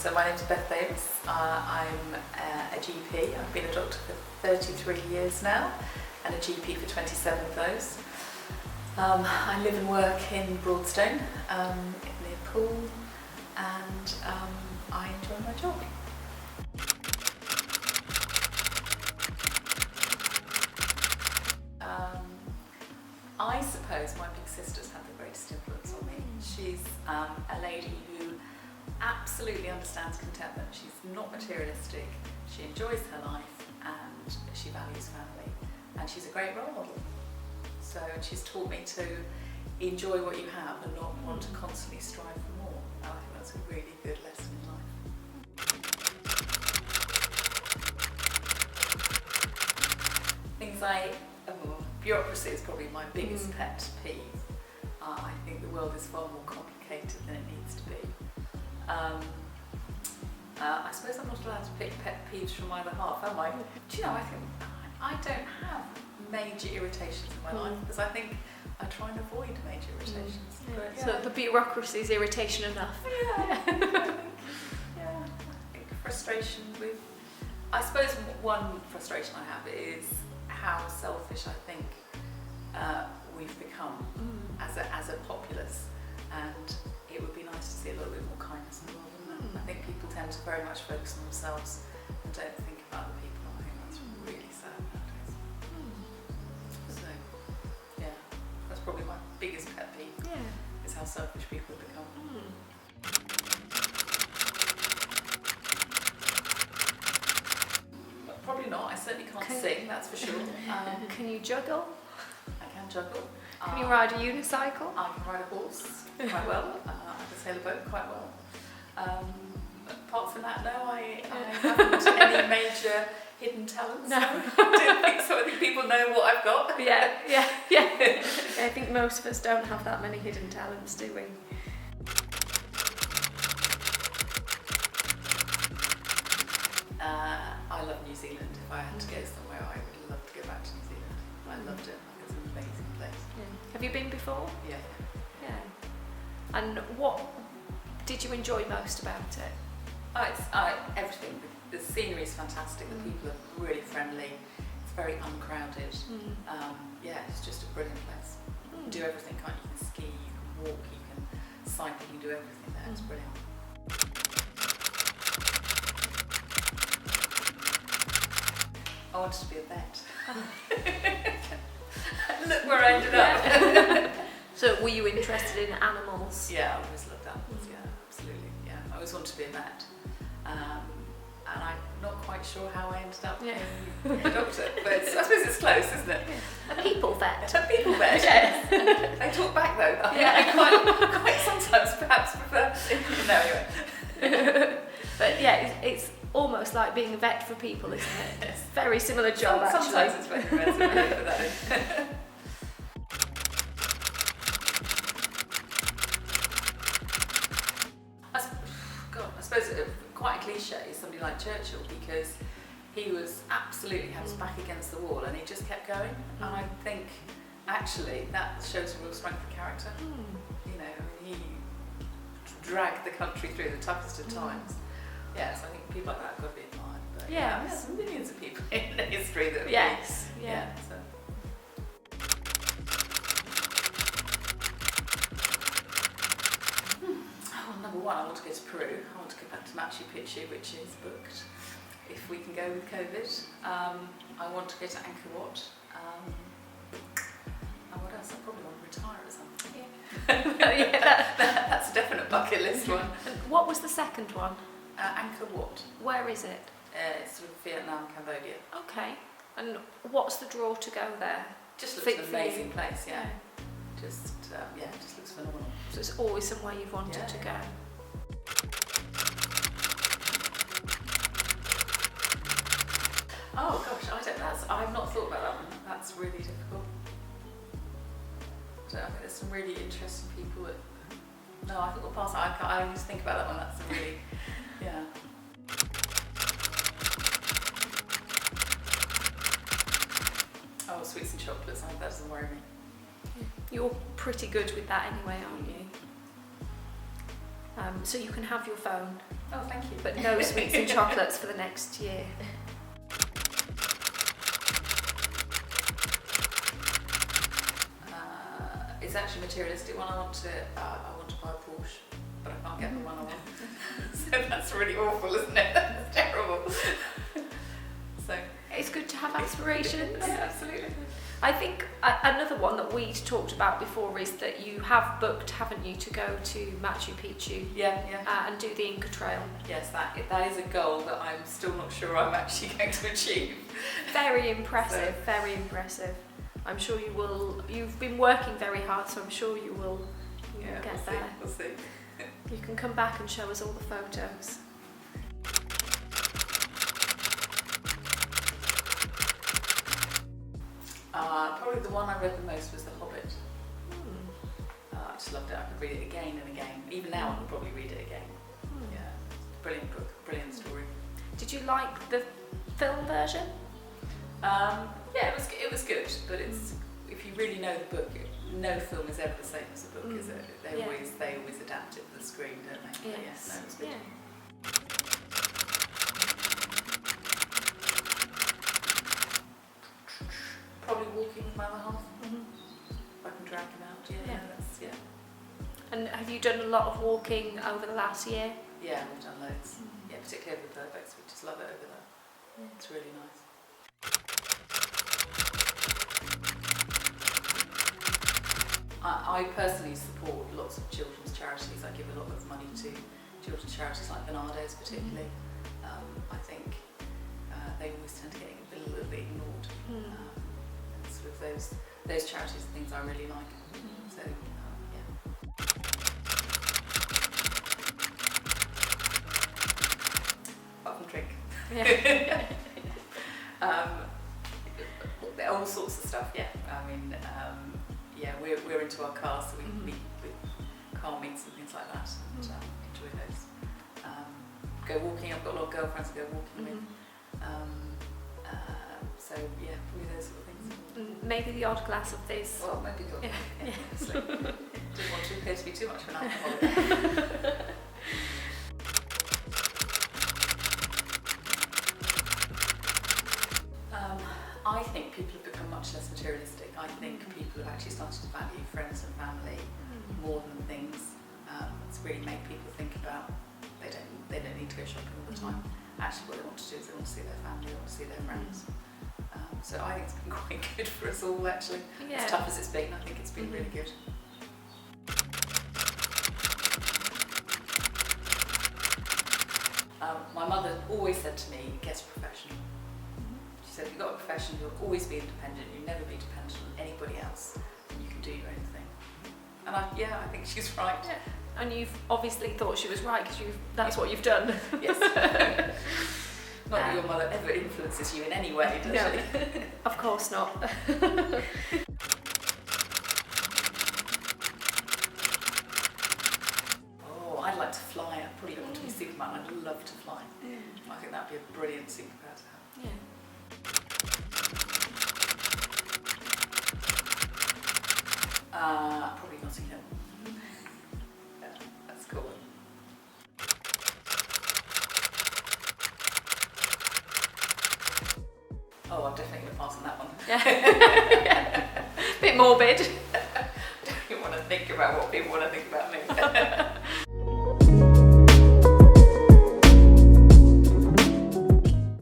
So my name's Beth Davis. I'm a GP. I've been a doctor for 33 years now and a GP for 27 of those. I live and work in Broadstone near Poole, and I enjoy my job. I suppose my big sister's had the greatest influence on me. She's a lady who absolutely understands contentment. She's not materialistic, she enjoys her life, and she values family, and she's a great role model. So she's taught me to enjoy what you have and not want to constantly strive for more. And I think that's a really good lesson in life. Things like bureaucracy is probably my biggest pet peeve. I think the world is far more complicated than it needs to be. I suppose I'm not allowed to pick pet peeves from either half, am I? Do you know, I think I don't have major irritations in my life, because I think I try and avoid major irritations. But, yeah. So the bureaucracy is irritation enough. Yeah. I think frustration with... I suppose one frustration I have is how selfish I think we've become as a populace, and it would be nice to see a little bit more kindness in the world, wouldn't it? I think people tend to very much focus on themselves and don't think about the people. I think that's really sad nowadays. So, yeah, that's probably my biggest pet peeve, is how selfish people have become. But probably not, I certainly can't sing, that's for sure. Can you juggle? I can juggle. Can you ride a unicycle? I can ride a horse quite well. I can sail a boat quite well. Apart from that, no, I haven't any major hidden talents. No. I don't think so. I think people know what I've got. Yeah. I think most of us don't have that many hidden talents, do we? I love New Zealand. If I had to go somewhere, I would love to go back to New Zealand. I loved it. It's an amazing place. Have you been before? Yeah. And what did you enjoy most about it? Everything. The scenery is fantastic. The people are really friendly. It's very uncrowded. It's just a brilliant place. You can do everything, can't you? You can ski, you can walk, you can cycle, you can do everything there. It's brilliant. I wanted to be a vet. Look where I ended up. So were you interested in animals? Yeah, I always loved animals, absolutely. Yeah, I always wanted to be a vet. And I'm not quite sure how I ended up being a doctor, but I suppose it's close, isn't it? A people vet. A people vet, yes. They talk back though. I quite sometimes perhaps prefer. No, anyway. But yeah, it's almost like being a vet for people, isn't it? It's a very similar job, actually. Sometimes it's very similar, but that is. I suppose quite a cliche is somebody like Churchill, because he was absolutely had his back against the wall and he just kept going. And I think actually that shows a real strength of character. You know, I mean, he dragged the country through the toughest of times. Yes, I think people like that have got to be admired. But there's millions of people in history that have so. Number one, I want to go to Peru. I want to go back to Machu Picchu, which is booked if we can go with COVID. I want to go to Angkor Wat. And what else? I probably want to retire at some point. That's a definite bucket list one. And what was the second one? Angkor Wat. Where is it? It's sort of Vietnam, Cambodia. Okay. And what's the draw to go there? Just looks an amazing place, Just looks phenomenal. So it's always somewhere you've wanted to go. Oh gosh, I've not thought about that one. That's really difficult. I think there's some really interesting people no, I think we'll pass that. I only just think about that one. That's a really, Oh, sweets and chocolates, I think that doesn't worry me. You're pretty good with that anyway, aren't you? So you can have your phone, Oh, thank you. but no sweets and chocolates for the next year. It's actually a materialistic one. I want to buy a Porsche, but I can't get the one I want. So that's really awful, isn't it? That's terrible. So It's good to have aspirations. yeah, absolutely. I think another one that we talked about before is that you have booked, haven't you, to go to Machu Picchu Yeah. and do the Inca Trail. Yes, that is a goal that I'm still not sure I'm actually going to achieve. Very impressive, very impressive. I'm sure you will. You've been working very hard, so I'm sure you will get there. We'll see. You can come back and show us all the photos. Probably the one I read the most was The Hobbit. I just loved it. I could read it again and again. Even now I could probably read it again. Yeah, brilliant book, brilliant story. Did you like the film version? Yeah, it was good, but it's if you really know the book, no film is ever the same as the book, is it? They always adapt it to the screen, don't they? But Yes. no, it was good. Yeah. Probably walking with my other half. If I can drag him out. Yeah. And have you done a lot of walking over the last year? Yeah, we've done loads. Yeah, particularly over the Burbex. We just love it over there. It's really nice. I personally support lots of children's charities. I give a lot of money to children's charities like Bernardo's particularly. I think they always tend to get a little bit ignored. Sort of those charities are things I really like. So yeah. Apart from drink. Yeah. All sorts of stuff. Yeah. I mean, yeah, we're into our cars, so we meet with car meets and things like that, and enjoy those. Go walking. I've got a lot of girlfriends to go walking with. So yeah, probably those sort of things. Maybe the odd glass of this. Well, maybe not. Yeah, obviously. Didn't want to appear to be too much of an alcoholic. I think people have become much less materialistic. I think people have actually started to value friends and family more than things. It's really made people think about they don't need to go shopping all the time. Actually, what they want to do is they want to see their family, they want to see their friends. So I think it's been quite good for us all, actually. Yeah. As tough as it's been, I think it's been really good. My mother always said to me, get a profession. She said, if you've got a profession, you'll always be independent, you'll never be dependent on anybody else, and you can do your own thing. And I think she's right. Yeah. And you've obviously thought she was right because that's what you've done. Yes. Not that your mother ever influences you in any way, does she? Of course not. Oh, I'd like to fly. I probably don't want to be Superman. I'd love to fly. I think that'd be a brilliant superpower to have. Yeah. Probably Notting Hill. Yeah, that's cool. Oh, I'm definitely going to pass on that one. Yeah. Bit morbid. Don't want to think about what people want to think about me.